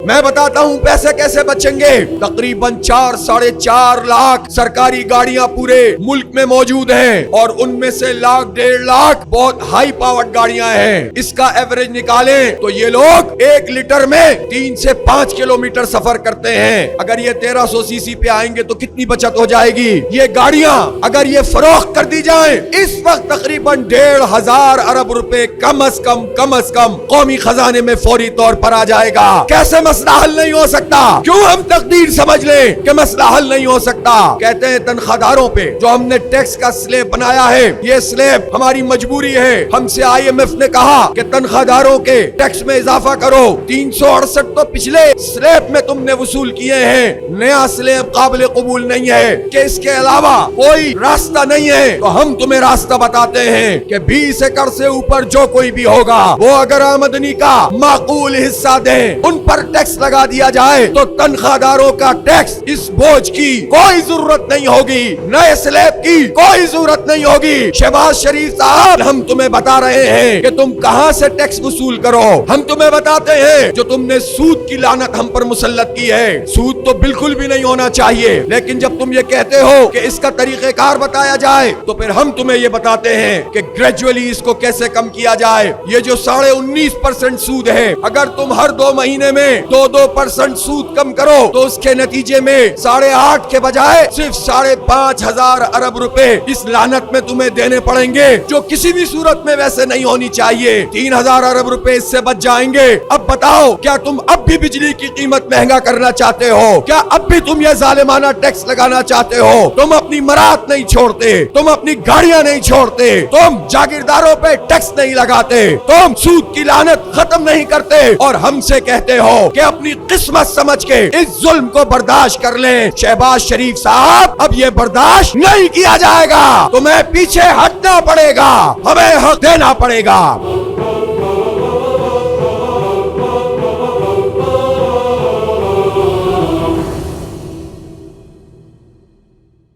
میں بتاتا ہوں پیسے کیسے بچیں گے. تقریباً 4-4.5 لاکھ سرکاری گاڑیاں پورے ملک میں موجود ہیں اور ان میں سے 1,00,000-1.5 بہت ہائی پاورڈ گاڑیاں ہیں. اس کا ایوریج نکالیں تو یہ لوگ 1 لیٹر میں 3 سے 5 کلومیٹر سفر کرتے ہیں. اگر یہ 1300 سی سی پہ آئیں گے تو کتنی بچت ہو جائے گی. یہ گاڑیاں اگر یہ فروخت کر دی جائیں اس وقت تقریباً 1,500 ارب روپے کم از کم قومی خزانے میں فوری طور پر آ جائے گا. کیسے مسئلہ حل نہیں ہو سکتا؟ کیوں ہم تقدیر سمجھ لیں کہ مسئلہ حل نہیں ہو سکتا؟ کہتے ہیں تنخواہ داروں پہ جو ہم نے ٹیکس کا سلیب بنایا ہے یہ سلیب ہماری مجبوری ہے. ہم سے IMF نے کہا کہ تنخواہ داروں کے ٹیکس میں اضافہ کرو. 368 تو پچھلے سلیب میں تم نے وصول کیے ہیں. نیا سلیب قابل قبول نہیں ہے کہ اس کے علاوہ کوئی راستہ نہیں ہے. تو ہم تمہیں راستہ بتاتے ہیں کہ 20 ایکڑ سے اوپر جو کوئی بھی ہوگا وہ اگر آمدنی کا معقول حصہ دیں ان پر ٹیکس لگا دیا جائے تو تنخواہ داروں کا ٹیکس اس بوجھ کی کوئی ضرورت نہیں ہوگی. نئے سلیب کی کوئی ضرورت نہیں ہوگی. شہباز شریف صاحب ہم تمہیں بتا رہے ہیں کہ تم کہاں سے ٹیکس وصول کرو. ہم تمہیں بتاتے ہیں جو تم نے سود کی لعنت ہم پر مسلط کی ہے. سود تو بالکل بھی نہیں ہونا چاہیے لیکن جب تم یہ کہتے ہو کہ اس کا طریقہ کار بتایا جائے تو پھر ہم تمہیں یہ بتاتے ہیں کہ گریجولی اس کو کیسے کم کیا جائے. یہ جو 19.5% سود ہے اگر تم ہر 2 مہینے میں 2% سود کم کرو تو اس کے نتیجے میں 8.5 کے بجائے صرف 5,500 ارب روپے اس لعنت میں تمہیں دینے پڑیں گے جو کسی بھی صورت میں ویسے نہیں ہونی چاہیے. 3,000 ارب روپے اس سے بچ جائیں گے. اب بتاؤ کیا تم اب بھی بجلی کی قیمت مہنگا کرنا چاہتے ہو؟ کیا اب بھی تم یہ ظالمانہ ٹیکس لگانا چاہتے ہو؟ تم اپنی مراد نہیں چھوڑتے, تم اپنی گاڑیاں نہیں چھوڑتے, تم جاگیرداروں پہ ٹیکس نہیں لگاتے, تم سود کی لعنت ختم نہیں کرتے اور ہم سے کہتے ہو کہ اپنی قسمت سمجھ کے اس ظلم کو برداشت کر لیں. شہباز شریف صاحب اب یہ برداشت نہیں کیا جائے گا. تمہیں پیچھے ہٹنا پڑے گا, ہمیں حق دینا پڑے گا.